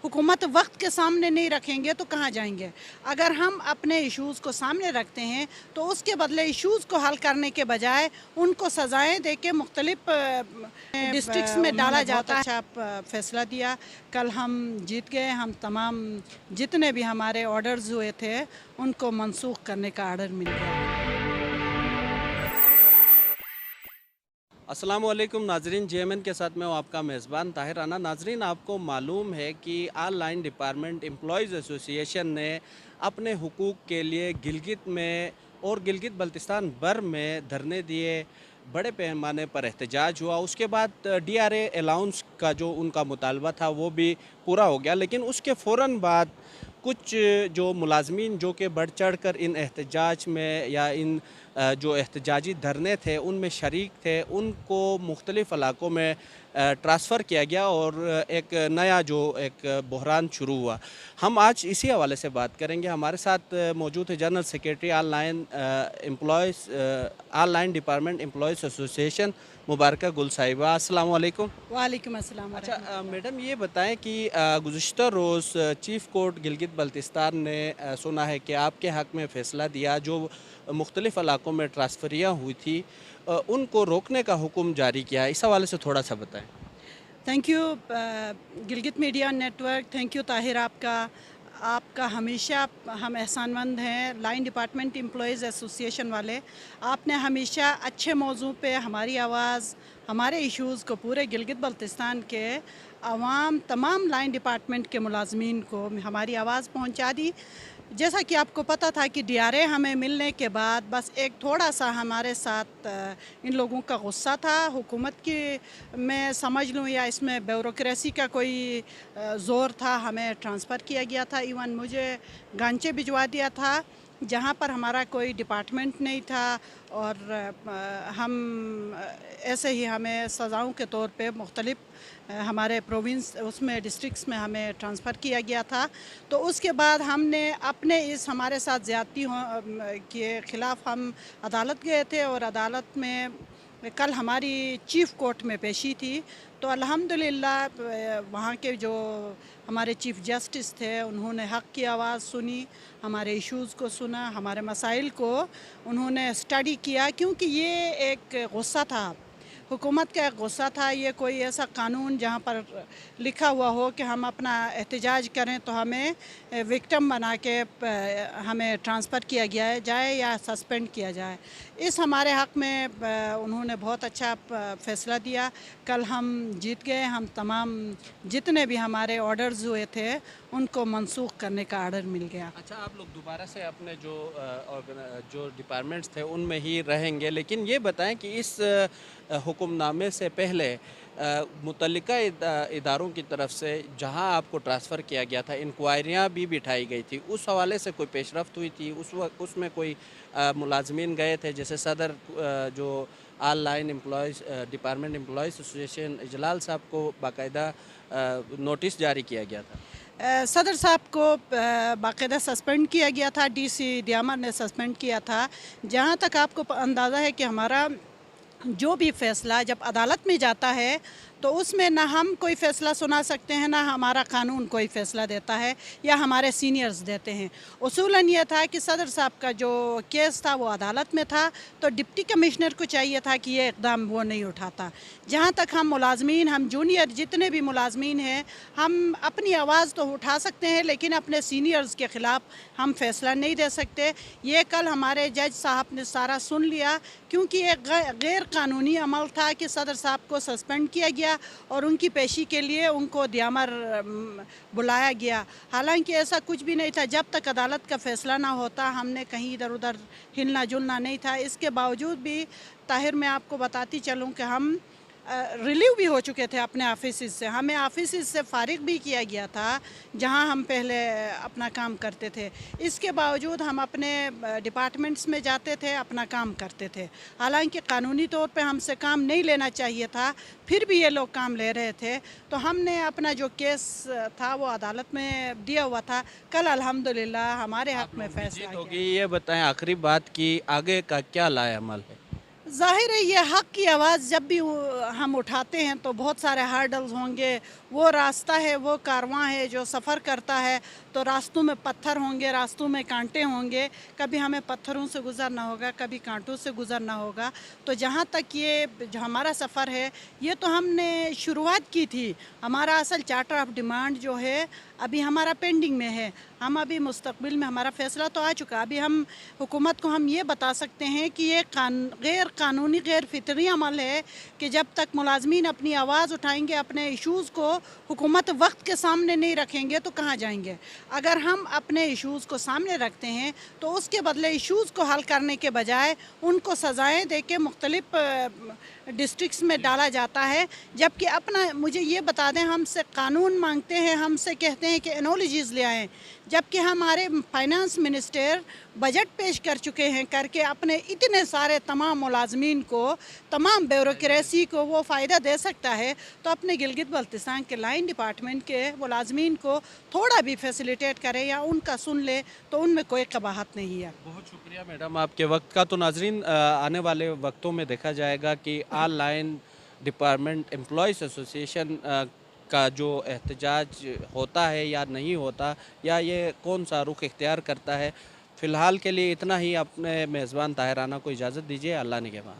हुकूमत वक्त के सामने नहीं रखेंगे तो कहाँ जाएंगे। अगर हम अपने इश्यूज़ को सामने रखते हैं तो उसके बदले इश्यूज़ को हल करने के बजाय उनको सज़ाएँ दे के मुख्तलिफ डिस्ट्रिक्ट्स में डाला जाता है। अच्छा फैसला दिया, कल हम जीत गए। हम तमाम जितने भी हमारे ऑर्डर्स हुए थे उनको मनसूख करने का आर्डर मिल गया। अस्सलामुअलैकुम नाजरीन, जेएमएन के साथ मैं हूँ आपका मेज़बान ताहिर राना। नाजरीन, आपको मालूम है कि ऑनलाइन डिपार्टमेंट एम्प्लॉयज़ एसोसिएशन ने अपने हुकूक के लिए गिलगित में और गिलगित बल्तिस्तान बर में धरने दिए। बड़े पैमाने पर एहतजाज हुआ। उसके बाद डीआरए अलाउंस का जो उनका मुतालबा था वो भी पूरा हो गया। लेकिन उसके फ़ौरन बाद कुछ जो मुलाजमीन जो कि बढ़ चढ़ कर इन एहतजाज में या इन जो एहतजाजी धरने थे उनमें शरीक थे, उनको मुख्तलिफ़ इलाकों में ट्रांसफ़र किया गया और एक नया जो एक बहरान शुरू हुआ। हम आज इसी हवाले से बात करेंगे। हमारे साथ मौजूद है general secretary online department employees association Mubaraka Gul साहिबा। अस्सलाम वालेकुम। वालेकुम अस्सलाम व अच्छा रहमतुल्लाह। मैडम, ये बताएं कि गुज़िश्ता रोज़ चीफ़ कोर्ट गिलगित बल्तिस्तान ने सुना है कि आपके हक़ में फ़ैसला दिया। जो मुख्तलिफ़ इलाकों में ट्रांसफ़रियाँ हुई थी उनको रोकने का हुक्म जारी किया है। इस हवाले से थोड़ा सा बताएं। Thank you Gilgit media network, thank you Tahir. आपका आपका हमेशा हम एहसानमंद हैं। लाइन डिपार्टमेंट एम्प्लॉयज़ एसोसिएशन वाले, आपने हमेशा अच्छे मौजू पे हमारी आवाज़, हमारे इश्यूज़ को पूरे गिलगित बल्तिस्तान के आवाम, तमाम लाइन डिपार्टमेंट के मुलाजमीन को हमारी आवाज़ पहुंचा दी। जैसा कि आपको पता था कि डीआरए हमें मिलने के बाद बस एक थोड़ा सा हमारे साथ इन लोगों का गुस्सा था हुकूमत की, मैं समझ लूँ, या इसमें ब्यूरोक्रेसी का कोई ज़ोर था। हमें ट्रांसफ़र किया गया था, इवन मुझे गांचे भिजवा दिया था जहाँ पर हमारा कोई डिपार्टमेंट नहीं था। और हम ऐसे ही हमें सज़ाओं के तौर पे मुख्तलिफ़ हमारे प्रोविंस उसमें डिस्ट्रिक्ट्स में हमें ट्रांसफ़र किया गया था। तो उसके बाद हमने अपने इस हमारे साथ ज़्यादती के ख़िलाफ़ हम अदालत गए थे और अदालत में कल हमारी चीफ़ कोर्ट में पेशी थी। तो अल्हम्दुलिल्लाह वहाँ के जो हमारे चीफ़ जस्टिस थे उन्होंने हक़ की आवाज़ सुनी, हमारे इश्यूज़ को सुना, हमारे मसाइल को उन्होंने स्टडी किया। क्योंकि ये एक गुस्सा था, हुकूमत का एक गुस्सा था। ये कोई ऐसा कानून जहाँ पर लिखा हुआ हो कि हम अपना एहतजाज करें तो हमें विक्टिम बना के हमें ट्रांसफ़र किया गया जाए या सस्पेंड किया जाए। इस हमारे हक़ में उन्होंने बहुत अच्छा फ़ैसला दिया। कल हम जीत गए। हम तमाम जितने भी हमारे ऑर्डर्स हुए थे उनको मनसूख करने का आर्डर मिल गया। अच्छा, आप लोग दोबारा से अपने जो डिपार्टमेंट्स थे उनमें ही रहेंगे। लेकिन ये बताएं कि इस हुक्मनामे से पहले मुतल्लिका इदारों की तरफ से जहां आपको ट्रांसफ़र किया गया था, इंक्वायरियां भी बिठाई गई थी, उस हवाले से कोई पेशरफ्त हुई थी? उस वक्त उसमें कोई मुलाजमीन गए थे? जैसे सदर जो online employees department employees association Ijlal साहब को बाकायदा नोटिस जारी किया गया था। सदर साहब को बाकायदा सस्पेंड किया गया था, डीसी दियामर ने सस्पेंड किया था। जहाँ तक आपको अंदाज़ा है कि हमारा जो भी फ़ैसला जब अदालत में जाता है तो उसमें ना हम कोई फ़ैसला सुना सकते हैं, ना हमारा कानून कोई फ़ैसला देता है या हमारे सीनियर्स देते हैं। उसूलन ये था कि सदर साहब का जो केस था वो अदालत में था, तो डिप्टी कमिश्नर को चाहिए था कि ये इक़दाम वो नहीं उठाता। जहाँ तक हम मुलाजमीन, हम जूनियर जितने भी मुलाजमीन हैं, हम अपनी आवाज़ तो उठा सकते हैं लेकिन अपने सीनियर्स के ख़िलाफ़ हम फ़ैसला नहीं दे सकते। ये कल हमारे जज साहब ने सारा सुन लिया। क्योंकि एक गैर कानूनी अमल था कि सदर साहब को सस्पेंड किया गया और उनकी पेशी के लिए उनको दियामर बुलाया गया। हालांकि ऐसा कुछ भी नहीं था। जब तक अदालत का फ़ैसला ना होता हमने कहीं इधर उधर हिलना जुलना नहीं था। इसके बावजूद भी ताहिर, मैं आपको बताती चलूँ कि हम रिलीव भी हो चुके थे अपने ऑफिस से। हमें ऑफिस से फ़ारिग भी किया गया था जहां हम पहले अपना काम करते थे। इसके बावजूद हम अपने डिपार्टमेंट्स में जाते थे, अपना काम करते थे। हालांकि कानूनी तौर पे हमसे काम नहीं लेना चाहिए था, फिर भी ये लोग काम ले रहे थे। तो हमने अपना जो केस था वो अदालत में दिया हुआ था। कल अल्हम्दुलिल्लाह हमारे हक़ में फ़ैसला जीत आ होगी। गया। ये बताएं आखिरी बात कि आगे का क्या लाए अमल है? ज़ाहिर है ये हक़ की आवाज़ जब भी हम उठाते हैं तो बहुत सारे हर्डल्स होंगे, वो रास्ता है, वो कारवां है जो सफ़र करता है, तो रास्तों में पत्थर होंगे, रास्तों में कांटे होंगे, कभी हमें पत्थरों से गुज़रना होगा, कभी कांटों से गुज़रना होगा। तो जहाँ तक ये जो हमारा सफ़र है, ये तो हमने शुरुआत की थी। हमारा असल चार्टर ऑफ डिमांड जो है अभी हमारा पेंडिंग में है। हम अभी मुस्तकबिल में हमारा फ़ैसला तो आ चुका, अभी हम हुकूमत को हम ये बता सकते हैं कि ये गैर कानूनी, गैर फितरी अमल है कि जब तक मुलाजमीन अपनी आवाज़ उठाएंगे, अपने इशूज़ को हुकूमत वक्त के सामने नहीं रखेंगे तो कहाँ जाएंगे। अगर हम अपने इशूज़ को सामने रखते हैं तो उसके बदले इशूज़ को हल करने के बजाय उनको सज़ाएँ दे के मुख्तलिफ डिस्ट्रिक्ट्स में डाला जाता है। जबकि अपना मुझे ये बता दें, हमसे कानून मांगते हैं, हमसे कहते हैं कि एनोलॉजीज़ ले आएँ, जबकि हमारे फाइनेंस मिनिस्टर बजट पेश कर चुके हैं करके अपने इतने सारे तमाम मुलाजमीन को, तमाम ब्यूरोक्रेसी को वो फ़ायदा दे सकता है। तो अपने गिलगित बल्तिस्तान के लाइन डिपार्टमेंट के मुलाजमीन को थोड़ा भी फैसिलिटेट करें या उनका सुन ले तो उनमें कोई कबाहत नहीं है। बहुत शुक्रिया मैडम आपके वक्त का। तो नाजरीन, आने वाले वक्तों में देखा जाएगा कि all line department employees association का जो एहतजाज होता है या नहीं होता, या ये कौन सा रुख इख्तियार करता है। फ़िलहाल के लिए इतना ही। अपने मेज़बान ताहिर राना को इजाज़त दीजिए। अल्लाह निगहबान।